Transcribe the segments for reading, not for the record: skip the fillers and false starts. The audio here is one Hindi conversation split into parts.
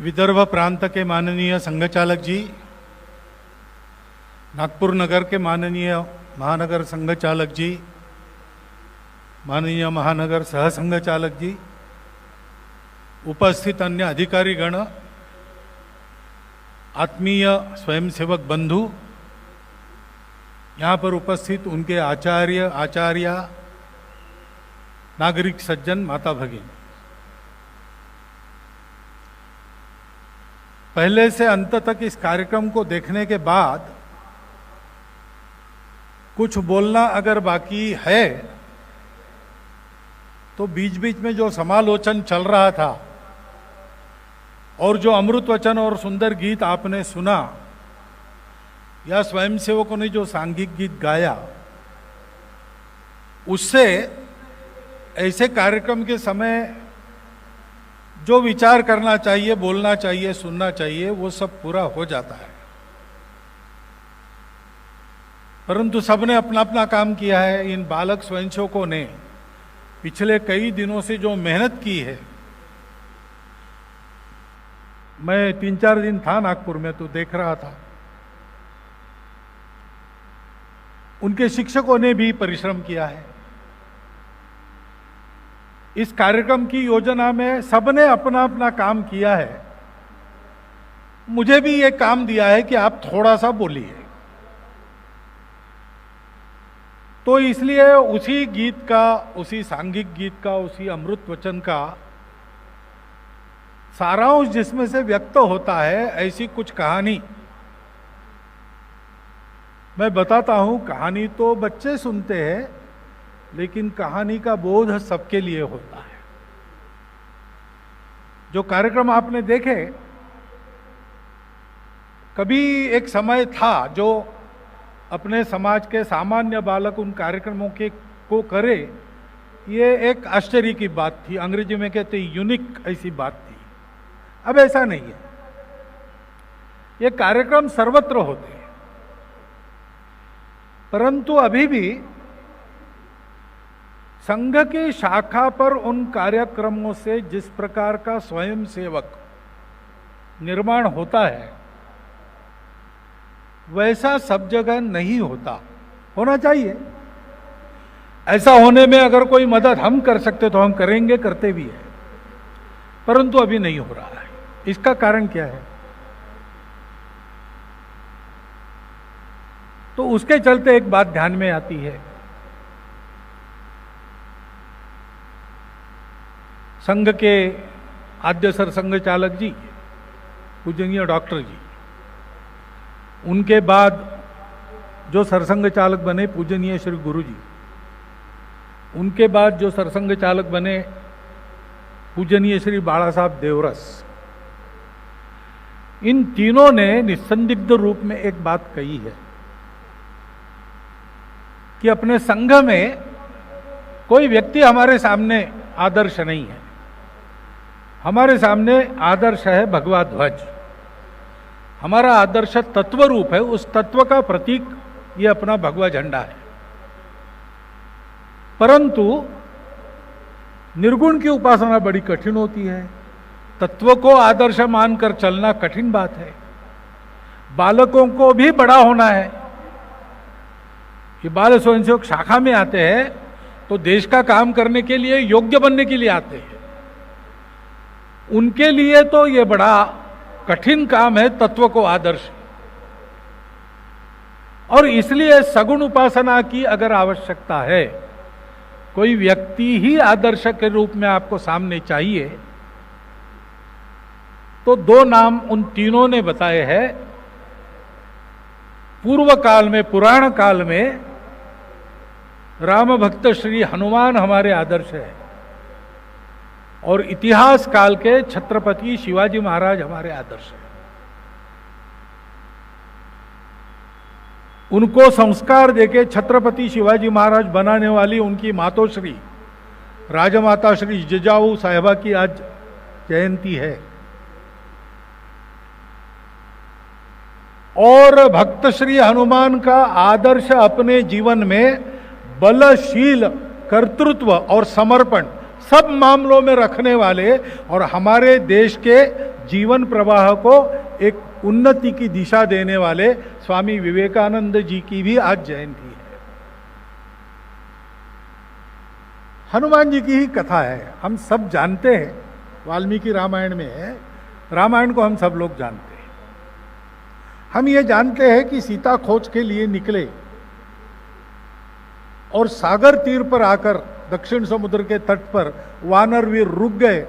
विदर्भ प्रांत के माननीय संघ चालक जी, नागपुर नगर के माननीय महानगर संघ चालक जी, माननीय महानगर सह संघ चालक जी, उपस्थित अन्य अधिकारीगण, आत्मीय स्वयंसेवक बंधु, यहाँ पर उपस्थित उनके आचार्य, नागरिक सज्जन, माता भगिनी, पहले से अंत तक इस कार्यक्रम को देखने के बाद कुछ बोलना अगर बाकी है तो बीच बीच में जो समालोचन चल रहा था और जो अमृत वचन और सुंदर गीत आपने सुना या स्वयंसेवकों ने जो सांघिक गीत गाया, उससे ऐसे कार्यक्रम के समय जो विचार करना चाहिए, बोलना चाहिए, सुनना चाहिए, वो सब पूरा हो जाता है। परंतु सबने अपना अपना काम किया है। इन बालक स्वयंसेवकों ने पिछले कई दिनों से जो मेहनत की है, मैं 3-4 दिन था नागपुर में तो देख रहा था, उनके शिक्षकों ने भी परिश्रम किया है। इस कार्यक्रम की योजना में सबने अपना अपना काम किया है। मुझे भी ये काम दिया है कि आप थोड़ा सा बोलिए, तो इसलिए उसी गीत का, उसी सांघिक गीत का, उसी अमृत वचन का सारांश जिसमें से व्यक्त होता है, ऐसी कुछ कहानी मैं बताता हूं। कहानी तो बच्चे सुनते हैं, लेकिन कहानी का बोध सबके लिए होता है। जो कार्यक्रम आपने देखे, कभी एक समय था जो अपने समाज के सामान्य बालक उन कार्यक्रमों के को करे, ये एक आश्चर्य की बात थी। अंग्रेजी में कहते यूनिक, ऐसी बात थी। अब ऐसा नहीं है। ये कार्यक्रम सर्वत्र होते हैं, परंतु अभी भी संघ की शाखा पर उन कार्यक्रमों से जिस प्रकार का स्वयंसेवक निर्माण होता है, वैसा सब जगह नहीं होता। होना चाहिए। ऐसा होने में अगर कोई मदद हम कर सकते तो हम करेंगे, करते भी है, परंतु अभी नहीं हो रहा है। इसका कारण क्या है? तो उसके चलते एक बात ध्यान में आती है। संघ के आद्य सरसंघ चालक जी, पूजनीय डॉक्टर जी, उनके बाद जो सरसंघ चालक बने पूजनीय श्री गुरु जी, उनके बाद जो सरसंघ चालक बने पूजनीय श्री बाला साहब देवरस, इन तीनों ने निस्संदिग्ध रूप में एक बात कही है कि अपने संघ में कोई व्यक्ति हमारे सामने आदर्श नहीं है। हमारे सामने आदर्श है भगवा ध्वज। हमारा आदर्श तत्व रूप है, उस तत्व का प्रतीक ये अपना भगवा झंडा है। परंतु निर्गुण की उपासना बड़ी कठिन होती है। तत्व को आदर्श मानकर चलना कठिन बात है। बालकों को भी बड़ा होना है। ये बाल स्वयंसेवक शाखा में आते हैं तो देश का काम करने के लिए, योग्य बनने के लिए आते हैं। उनके लिए तो ये बड़ा कठिन काम है तत्व को आदर्श। और इसलिए सगुण उपासना की अगर आवश्यकता है, कोई व्यक्ति ही आदर्श के रूप में आपको सामने चाहिए, तो 2 नाम उन तीनों ने बताए हैं। पूर्व काल में, पुराण काल में राम भक्त श्री हनुमान हमारे आदर्श है, और इतिहास काल के छत्रपति शिवाजी महाराज हमारे आदर्श हैं। उनको संस्कार देके छत्रपति शिवाजी महाराज बनाने वाली उनकी मातोश्री राजमाता श्री जिजाऊ साहिबा की आज जयंती है। और भक्त श्री हनुमान का आदर्श अपने जीवन में बलशील कर्तृत्व और समर्पण सब मामलों में रखने वाले और हमारे देश के जीवन प्रवाह को एक उन्नति की दिशा देने वाले स्वामी विवेकानंद जी की भी आज जयंती है। हनुमान जी की ही कथा है, हम सब जानते हैं, वाल्मीकि रामायण में है, रामायण को हम सब लोग जानते हैं। हम ये जानते हैं कि सीता खोज के लिए निकले और सागर तीर पर आकर दक्षिण समुद्र के तट पर वानरवीर रुक गए।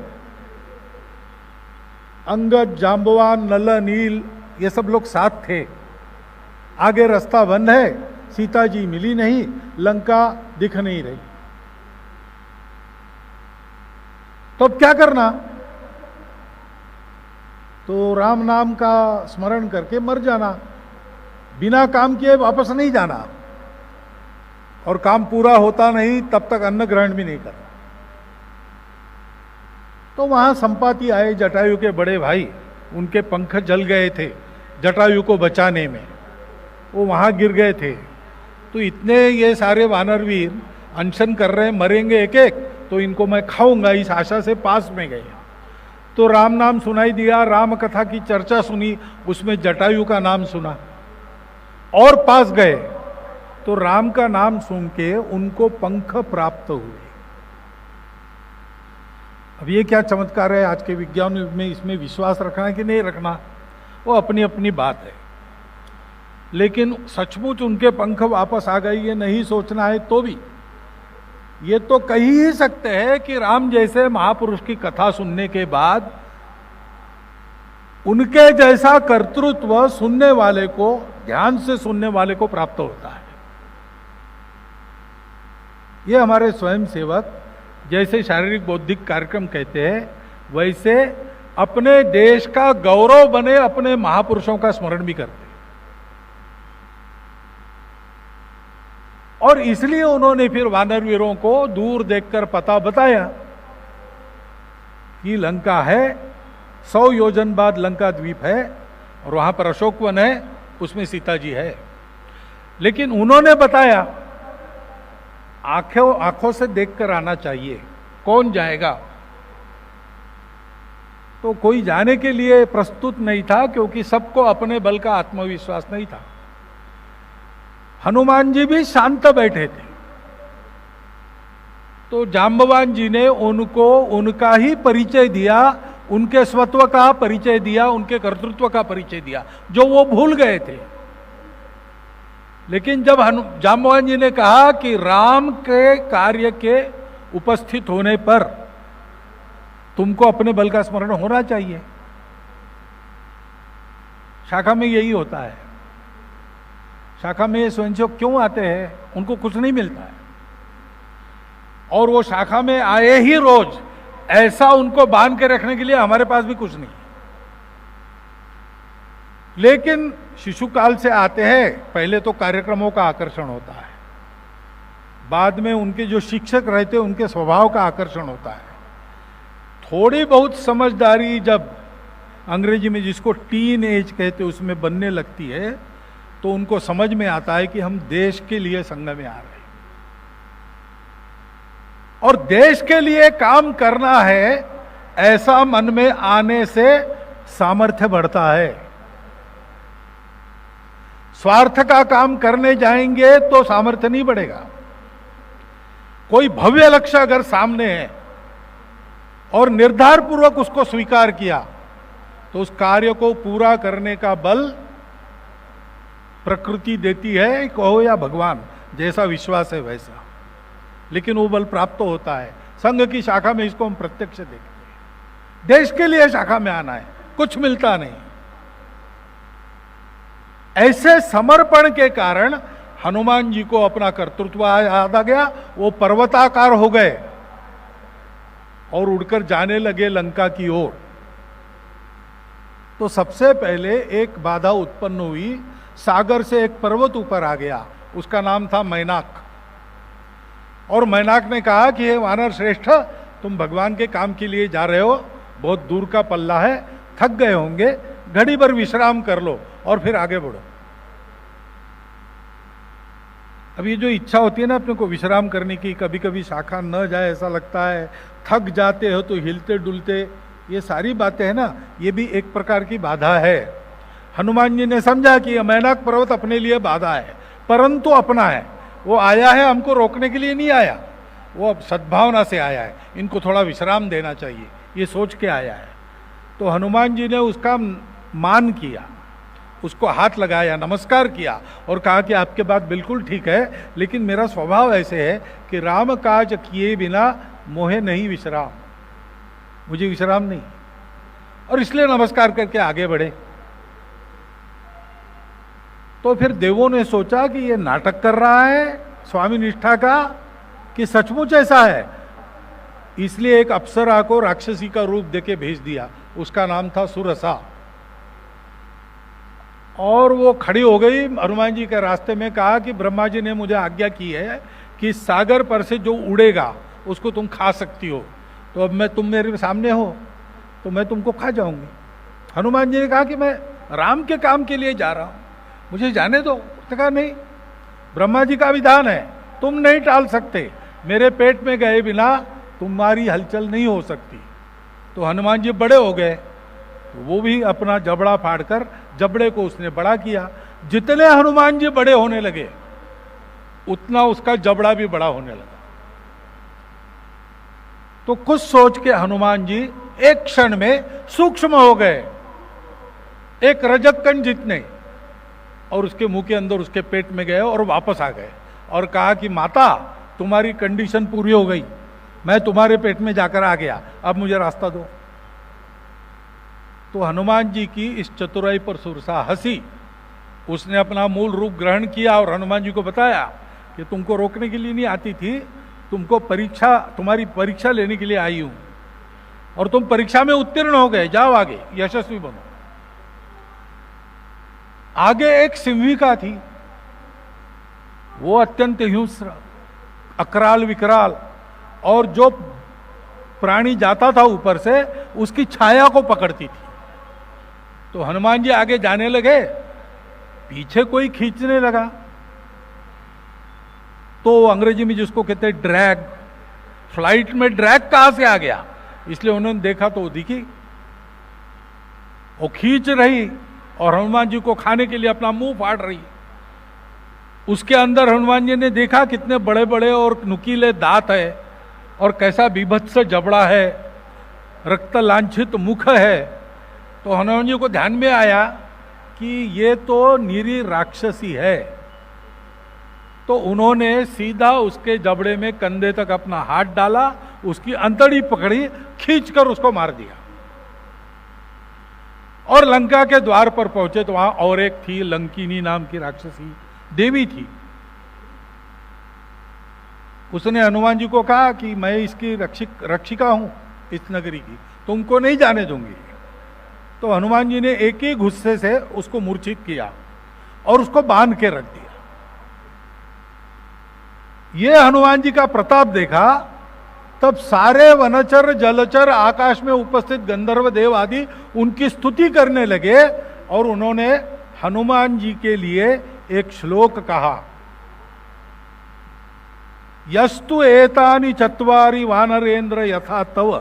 अंगद, जांबवान, नल, नील ये सब लोग साथ थे। आगे रास्ता बंद है, सीता जी मिली नहीं, लंका दिख नहीं रही। तो अब क्या करना? तो राम नाम का स्मरण करके मर जाना, बिना काम किए वापस नहीं जाना, और काम पूरा होता नहीं तब तक अन्न ग्रहण भी नहीं करना। तो वहां संपाति आए, जटायु के बड़े भाई, उनके पंख जल गए थे जटायु को बचाने में, वो वहां गिर गए थे। तो इतने ये सारे वानरवीर अनशन कर रहे हैं, मरेंगे एक एक, तो इनको मैं खाऊंगा, इस आशा से पास में गए। तो राम नाम सुनाई दिया, राम कथा की चर्चा सुनी, उसमें जटायु का नाम सुना और पास गए। तो राम का नाम सुन के उनको पंख प्राप्त हुए। अब ये क्या चमत्कार है, आज के विज्ञान में इसमें विश्वास रखना कि नहीं रखना वो अपनी अपनी बात है, लेकिन सचमुच उनके पंख वापस आ गए ये नहीं सोचना है तो भी ये तो कह ही सकते हैं कि राम जैसे महापुरुष की कथा सुनने के बाद उनके जैसा कर्तृत्व सुनने वाले को, ध्यान से सुनने वाले को प्राप्त होता है। ये हमारे स्वयं सेवक जैसे शारीरिक बौद्धिक कार्यक्रम कहते हैं, वैसे अपने देश का गौरव बने अपने महापुरुषों का स्मरण भी करते हैं। और इसलिए उन्होंने फिर वानरवीरों को दूर देखकर पता बताया कि लंका है, 100 योजन बाद लंका द्वीप है और वहां पर अशोक वन है, उसमें सीता जी है। लेकिन उन्होंने बताया आंखों से देखकर आना चाहिए, कौन जाएगा? तो कोई जाने के लिए प्रस्तुत नहीं था, क्योंकि सबको अपने बल का आत्मविश्वास नहीं था। हनुमान जी भी शांत बैठे थे। तो जांबवान जी ने उनको उनका ही परिचय दिया, उनके स्वत्व का परिचय दिया, उनके कर्तृत्व का परिचय दिया, जो वो भूल गए थे। लेकिन जब जांबवान जी ने कहा कि राम के कार्य के उपस्थित होने पर तुमको अपने बल का स्मरण होना चाहिए, शाखा में यही होता है। शाखा में स्वयंसेवक क्यों आते हैं? उनको कुछ नहीं मिलता है, और वो शाखा में आए ही रोज, ऐसा उनको बांध के रखने के लिए हमारे पास भी कुछ नहीं। लेकिन शिशुकाल से आते हैं, पहले तो कार्यक्रमों का आकर्षण होता है, बाद में उनके जो शिक्षक रहते हैं उनके स्वभाव का आकर्षण होता है। थोड़ी बहुत समझदारी जब अंग्रेजी में जिसको टीन एज कहते हैं उसमें बनने लगती है, तो उनको समझ में आता है कि हम देश के लिए संघ में आ रहे हैं और देश के लिए काम करना है, ऐसा मन में आने से सामर्थ्य बढ़ता है। स्वार्थ का काम करने जाएंगे तो सामर्थ्य नहीं बढ़ेगा। कोई भव्य लक्ष्य अगर सामने है और निर्धार पूर्वक उसको स्वीकार किया, तो उस कार्य को पूरा करने का बल प्रकृति देती है, कहो या भगवान, जैसा विश्वास है वैसा, लेकिन वो बल प्राप्त होता है। संघ की शाखा में इसको हम प्रत्यक्ष देखते हैं। देश के लिए शाखा में आना है, कुछ मिलता नहीं। ऐसे समर्पण के कारण हनुमान जी को अपना कर्तृत्व याद आ गया, वो पर्वताकार हो गए और उड़कर जाने लगे लंका की ओर। तो सबसे पहले एक बाधा उत्पन्न हुई, सागर से एक पर्वत ऊपर आ गया, उसका नाम था मैनाक। और मैनाक ने कहा कि हे वानर श्रेष्ठ, तुम भगवान के काम के लिए जा रहे हो, बहुत दूर का पल्ला है, थक गए होंगे, घड़ी भर विश्राम कर लो और फिर आगे बढ़ो। अब ये जो इच्छा होती है ना अपने को विश्राम करने की, कभी कभी शाखा न जाए ऐसा लगता है, थक जाते हो तो हिलते डुलते, ये सारी बातें है ना, ये भी एक प्रकार की बाधा है। हनुमान जी ने समझा कि मैनाक पर्वत अपने लिए बाधा है, परंतु अपना है, वो आया है हमको रोकने के लिए नहीं आया, वो अब सद्भावना से आया है, इनको थोड़ा विश्राम देना चाहिए, ये सोच के आया है। तो हनुमान जी ने उसका मान किया, उसको हाथ लगाया, नमस्कार किया और कहा कि आपके बात बिल्कुल ठीक है, लेकिन मेरा स्वभाव ऐसे है कि राम काज किए बिना मोहे नहीं विश्राम, मुझे विश्राम नहीं, और इसलिए नमस्कार करके आगे बढ़े। तो फिर देवों ने सोचा कि ये नाटक कर रहा है स्वामी निष्ठा का कि सचमुच ऐसा है, इसलिए एक अप्सरा को राक्षसी का रूप देके भेज दिया, उसका नाम था सुरसा। और वो खड़ी हो गई हनुमान जी के रास्ते में, कहा कि ब्रह्मा जी ने मुझे आज्ञा की है कि सागर पर से जो उड़ेगा उसको तुम खा सकती हो, तो अब मैं, तुम मेरे सामने हो तो मैं तुमको खा जाऊंगी। हनुमान जी ने कहा कि मैं राम के काम के लिए जा रहा हूं, मुझे जाने दो। उसने कहा नहीं, ब्रह्मा जी का विधान है, तुम नहीं टाल सकते, मेरे पेट में गए बिना तुम्हारी हलचल नहीं हो सकती। तो हनुमान जी बड़े हो गए, तो वो भी अपना जबड़ा फाड़कर जबड़े को उसने बड़ा किया। जितने हनुमान जी बड़े होने लगे उतना उसका जबड़ा भी बड़ा होने लगा। तो कुछ सोच के हनुमान जी एक क्षण में सूक्ष्म हो गए, एक रजत कण जितने, और उसके मुंह के अंदर उसके पेट में गए और वापस आ गए और कहा कि माता तुम्हारी कंडीशन पूरी हो गई, मैं तुम्हारे पेट में जाकर आ गया, अब मुझे रास्ता दो। तो हनुमान जी की इस चतुराई पर सुरसा हंसी, उसने अपना मूल रूप ग्रहण किया और हनुमान जी को बताया कि तुमको रोकने के लिए नहीं आती थी, तुमको परीक्षा, तुम्हारी परीक्षा लेने के लिए आई हूं, और तुम परीक्षा में उत्तीर्ण हो गए, जाओ आगे यशस्वी बनो। आगे एक सिंहिका थी, वो अत्यंत हिंस्र, अकराल विकराल, और जो प्राणी जाता था ऊपर से उसकी छाया को पकड़ती थी। तो हनुमान जी आगे जाने लगे, पीछे कोई खींचने लगा, तो अंग्रेजी में जिसको कहते हैं ड्रैग, फ्लाइट में ड्रैग कहां से आ गया, इसलिए उन्होंने देखा तो वो दिखी, वो खींच रही और हनुमान जी को खाने के लिए अपना मुंह फाड़ रही। उसके अंदर हनुमान जी ने देखा कितने बड़े बड़े और नुकीले दांत है और कैसा बीभत्स जबड़ा है, रक्त लांछित मुख है। तो हनुमान जी को ध्यान में आया कि ये तो निरी राक्षसी है। तो उन्होंने सीधा उसके जबड़े में कंधे तक अपना हाथ डाला, उसकी अंतड़ी पकड़ी, खींचकर उसको मार दिया और लंका के द्वार पर पहुंचे तो वहां और एक थी, लंकिनी नाम की राक्षसी देवी थी। उसने हनुमान जी को कहा कि मैं इसकी रक्षिका हूं इस नगरी की, तुमको नहीं जाने दूंगी। तो हनुमान जी ने एक ही गुस्से से उसको मूर्छित किया और उसको बांध के रख दिया। ये हनुमान जी का प्रताप देखा, तब सारे वनचर जलचर आकाश में उपस्थित गंधर्व देव आदि उनकी स्तुति करने लगे और उन्होंने हनुमान जी के लिए एक श्लोक कहा, यस्तु एतानि चत्वारि वानरेंद्र यथा तव,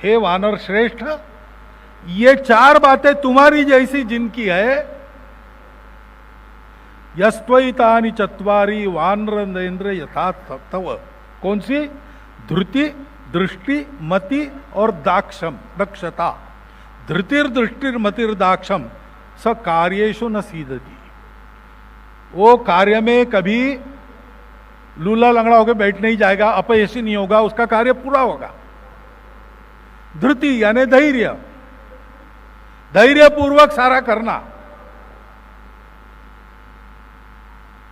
हे वानर श्रेष्ठ, ये चार बातें तुम्हारी जैसी जिनकी है, यस्त्वैतानि चत्वारि वानरेंद्र यथा तव, कौन सी? धृति, दृष्टि, मति और दाक्षम, दक्षता। धृतिर दृष्टिर मतिर दाक्षम स कार्येषु न सीदति, वो कार्य में कभी लूला लंगड़ा होकर बैठ नहीं जाएगा, अपयशी नहीं होगा, उसका कार्य पूरा होगा। धृति यानी धैर्य, धैर्य पूर्वक सारा करना।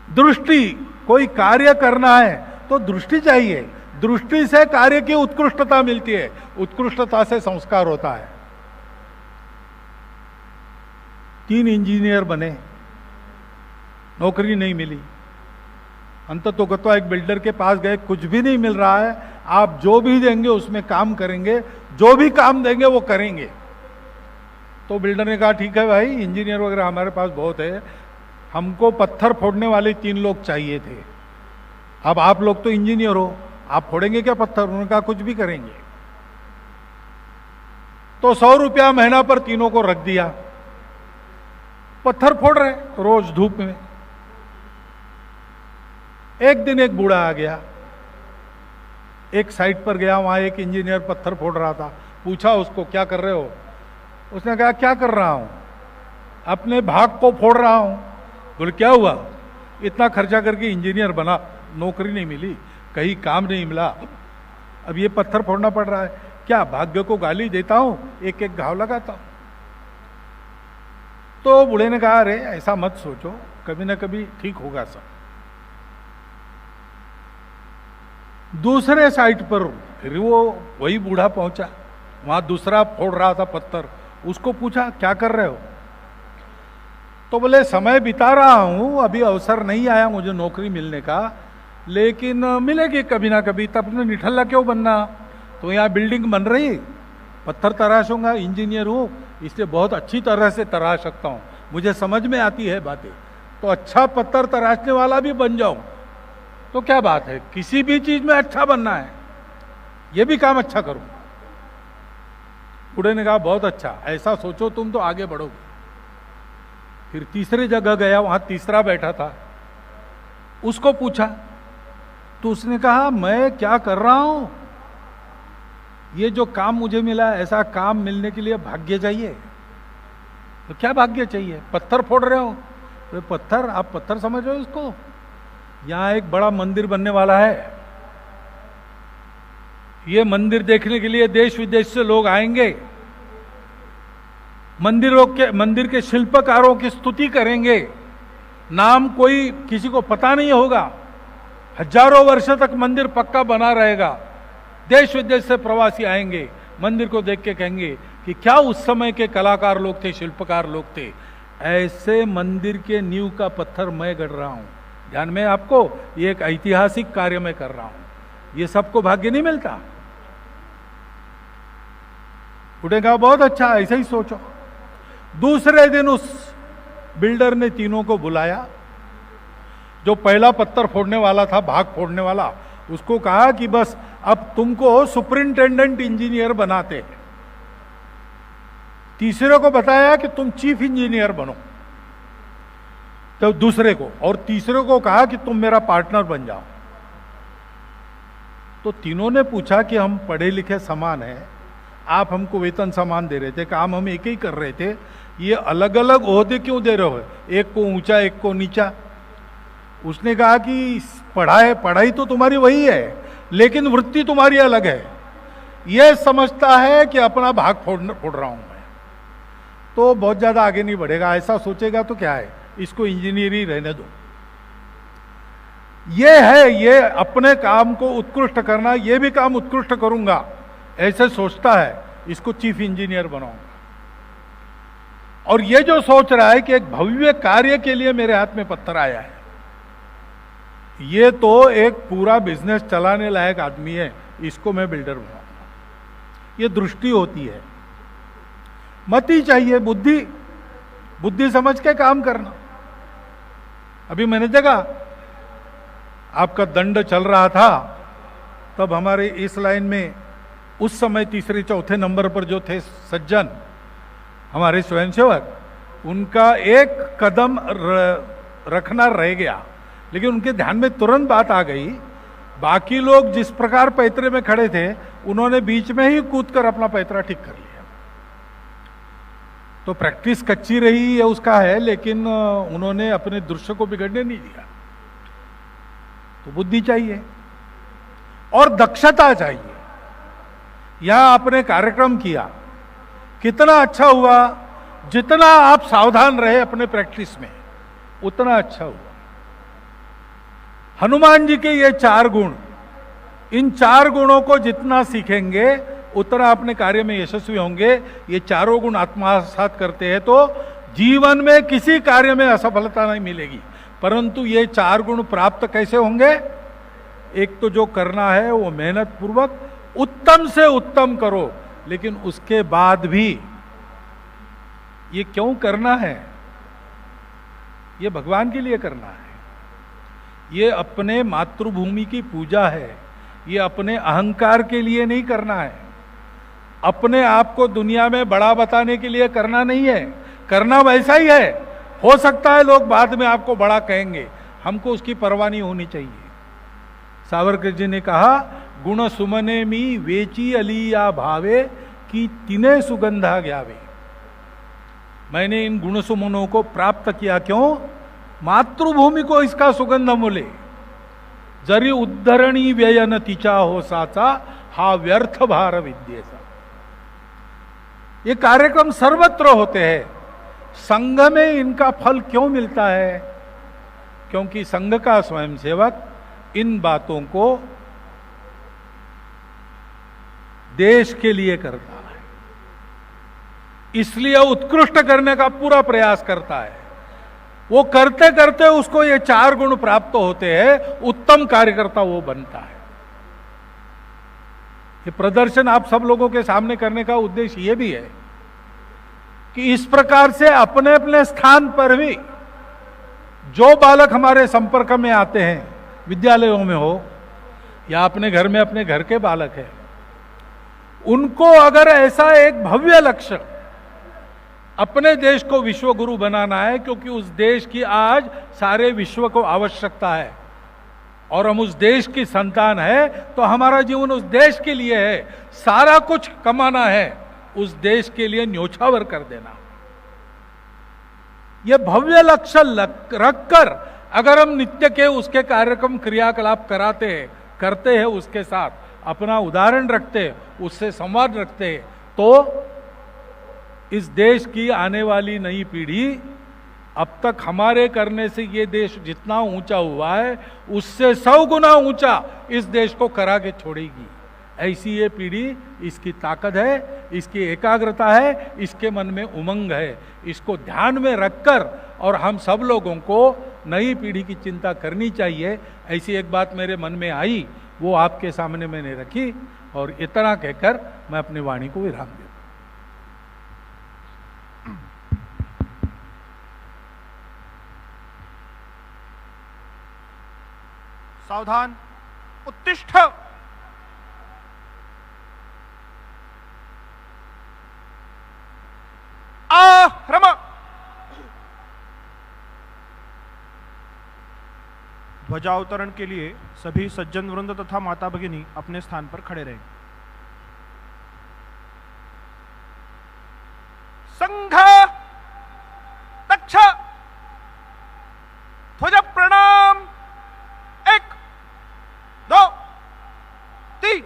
दृष्टि, कोई कार्य करना है तो दृष्टि चाहिए, दृष्टि से कार्य की उत्कृष्टता मिलती है, उत्कृष्टता से संस्कार होता है। 3 इंजीनियर बने, नौकरी नहीं मिली, अंततोगत्वा एक बिल्डर के पास गए, कुछ भी नहीं मिल रहा है, आप जो भी देंगे उसमें काम करेंगे, जो भी काम देंगे वो करेंगे। तो बिल्डर ने कहा ठीक है भाई, इंजीनियर वगैरह हमारे पास बहुत है, हमको पत्थर फोड़ने वाले 3 लोग चाहिए थे। अब आप लोग तो इंजीनियर हो, आप फोड़ेंगे क्या पत्थर? उन्होंने कहा कुछ भी करेंगे। तो 100 रुपया महीना पर तीनों को रख दिया, पत्थर फोड़ रहे रोज धूप में। एक दिन एक बूढ़ा आ गया, एक साइट पर गया, वहां एक इंजीनियर पत्थर फोड़ रहा था। पूछा उसको क्या कर रहे हो? उसने कहा क्या कर रहा हूं, अपने भाग को फोड़ रहा हूं। बोले क्या हुआ? इतना खर्चा करके इंजीनियर बना, नौकरी नहीं मिली, कहीं काम नहीं मिला, अब ये पत्थर फोड़ना पड़ रहा है। क्या भाग्य को गाली देता हूं, एक एक घाव लगाता हूं। तो बूढ़े ने कहा अरे ऐसा मत सोचो, कभी ना कभी ठीक होगा सब। दूसरे साइट पर फिर वो वही बूढ़ा पहुंचा, वहां दूसरा फोड़ रहा था पत्थर। उसको पूछा क्या कर रहे हो? तो बोले समय बिता रहा हूं, अभी अवसर नहीं आया मुझे नौकरी मिलने का, लेकिन मिलेगी कभी ना कभी। तब ने निठल्ला क्यों बनना, तो यहाँ बिल्डिंग बन रही, पत्थर तराशूंगा, इंजीनियर हूं इसलिए बहुत अच्छी तरह से तराश सकता हूं, मुझे समझ में आती है बातें। तो अच्छा पत्थर तराशने वाला भी बन जाऊं तो क्या बात है, किसी भी चीज में अच्छा बनना है, ये भी काम अच्छा करूं। बूढ़े ने कहा बहुत अच्छा, ऐसा सोचो तुम तो आगे बढ़ोगे। फिर तीसरी जगह गया, वहां तीसरा बैठा था, उसको पूछा तो उसने कहा मैं क्या कर रहा हूं, ये जो काम मुझे मिला ऐसा काम मिलने के लिए भाग्य चाहिए। तो क्या भाग्य चाहिए, पत्थर फोड़ रहे हो? तो पत्थर, आप पत्थर समझ रहे हो इसको? यहां एक बड़ा मंदिर बनने वाला है, ये मंदिर देखने के लिए देश विदेश से लोग आएंगे, मंदिर के शिल्पकारों की स्तुति करेंगे, नाम कोई किसी को पता नहीं होगा, हजारों वर्षों तक मंदिर पक्का बना रहेगा, देश विदेश से प्रवासी आएंगे, मंदिर को देख के कहेंगे कि क्या उस समय के कलाकार लोग थे, शिल्पकार लोग थे। ऐसे मंदिर के नींव का पत्थर मैं गढ़ रहा हूं, ध्यान में आपको, ये एक ऐतिहासिक कार्य मैं कर रहा हूं, ये सबको भाग्य नहीं मिलता। बूढ़े कहा बहुत अच्छा, ऐसे ही सोचो। दूसरे दिन उस बिल्डर ने तीनों को बुलाया, जो पहला पत्थर फोड़ने वाला था, भाग फोड़ने वाला, उसको कहा कि बस अब तुमको सुपरिंटेंडेंट इंजीनियर बनाते हैं। तीसरे को बताया कि तुम चीफ इंजीनियर बनो, तो दूसरे को, और तीसरे को कहा कि तुम मेरा पार्टनर बन जाओ। तो तीनों ने पूछा कि हम पढ़े लिखे समान हैं, आप हमको वेतन समान दे रहे थे, काम हम एक ही कर रहे थे, ये अलग अलग ओहदे क्यों दे रहे हो, एक को ऊंचा एक को नीचा? उसने कहा कि पढ़ाई तो तुम्हारी वही है, लेकिन वृत्ति तुम्हारी अलग है। यह समझता है कि अपना भाग फोड़ रहा हूं मैं, तो बहुत ज्यादा आगे नहीं बढ़ेगा। ऐसा सोचेगा तो क्या है, इसको इंजीनियर ही रहने दो। ये है, ये अपने काम को उत्कृष्ट करना, ये भी काम उत्कृष्ट करूंगा, ऐसे सोचता है, इसको चीफ इंजीनियर बनाऊंगा। और ये जो सोच रहा है कि एक भव्य कार्य के लिए मेरे हाथ में पत्थर आया है, ये तो एक पूरा बिजनेस चलाने लायक आदमी है, इसको मैं बिल्डर बनाऊंगा। ये दृष्टि होती है, मति चाहिए, बुद्धि समझ के काम करना। अभी मैंने देखा आपका दंड चल रहा था, तब हमारे इस लाइन में उस समय तीसरे चौथे नंबर पर जो थे सज्जन, हमारे स्वयंसेवक, उनका एक कदम रखना रह गया, लेकिन उनके ध्यान में तुरंत बात आ गई। बाकी लोग जिस प्रकार पैतरे में खड़े थे, उन्होंने बीच में ही कूदकर अपना पैतरा ठीक कर लिया। तो प्रैक्टिस कच्ची रही है उसका है, लेकिन उन्होंने अपने दृश्य को बिगड़ने नहीं दिया। तो बुद्धि चाहिए और दक्षता चाहिए। यहां आपने कार्यक्रम किया, कितना अच्छा हुआ, जितना आप सावधान रहे अपने प्रैक्टिस में उतना अच्छा हुआ। हनुमान जी के ये 4 गुण, इन 4 गुणों को जितना सीखेंगे उतना अपने कार्य में यशस्वी होंगे। ये चारों गुण आत्मसात करते हैं तो जीवन में किसी कार्य में असफलता नहीं मिलेगी। परंतु ये 4 गुण प्राप्त कैसे होंगे? एक तो जो करना है वो मेहनत पूर्वक उत्तम से उत्तम करो, लेकिन उसके बाद भी ये क्यों करना है, ये भगवान के लिए करना है, ये अपने मातृभूमि की पूजा है, ये अपने अहंकार के लिए नहीं करना है, अपने आप को दुनिया में बड़ा बताने के लिए करना नहीं है। करना वैसा ही है, हो सकता है लोग बाद में आपको बड़ा कहेंगे, हमको उसकी परवाह नहीं होनी चाहिए। सावरकर जी ने कहा, गुण सुमने मी वेची अलिया भावे कि तिने सुगंधा ग्यावे। मैंने इन गुण सुमनों को प्राप्त किया, क्यों? मातृभूमि को इसका सुगंध मिले। जरी उद्धरणी व्ययन तिचा हो साचा हा व्यर्थ भार विद्येचा। ये कार्यक्रम सर्वत्र होते हैं, संघ में इनका फल क्यों मिलता है? क्योंकि संघ का स्वयंसेवक इन बातों को देश के लिए करता है, इसलिए उत्कृष्ट करने का पूरा प्रयास करता है। वो करते करते उसको ये 4 गुण प्राप्त होते हैं, उत्तम कार्यकर्ता वो बनता है। ये प्रदर्शन आप सब लोगों के सामने करने का उद्देश्य ये भी है कि इस प्रकार से अपने अपने स्थान पर भी जो बालक हमारे संपर्क में आते हैं, विद्यालयों में हो या अपने घर में अपने घर के बालक हैं, उनको अगर ऐसा एक भव्य लक्ष्य अपने देश को विश्व गुरु बनाना है, क्योंकि उस देश की आज सारे विश्व को आवश्यकता है और हम उस देश की संतान है, तो हमारा जीवन उस देश के लिए है, सारा कुछ कमाना है, उस देश के लिए न्योछावर कर देना। यह भव्य लक्ष्य रखकर अगर हम नित्य के उसके कार्यक्रम क्रियाकलाप करते हैं, उसके साथ अपना उदाहरण रखते, उससे संवाद रखते, तो इस देश की आने वाली नई पीढ़ी, अब तक हमारे करने से ये देश जितना ऊंचा हुआ है, उससे 100 गुना ऊंचा इस देश को करा के छोड़ेगी। ऐसी ये पीढ़ी, इसकी ताकत है, इसकी एकाग्रता है, इसके मन में उमंग है। इसको ध्यान में रखकर और हम सब लोगों को नई पीढ़ी की चिंता करनी चाहिए। ऐसी एक बात मेरे मन में आई, वो आपके सामने मैंने रखी और इतना कहकर मैं अपनी वाणी को विराम देता हूं। सावधान, उत्तिष्ठ। आक्रम। ध्वजावतरण के लिए सभी सज्जन वृंद तथा माता भगिनी अपने स्थान पर खड़े रहें। संघ तक्ष ध्वज प्रणाम। 1 2 3।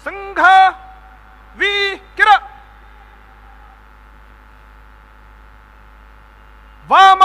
संघ वीकिर। वाम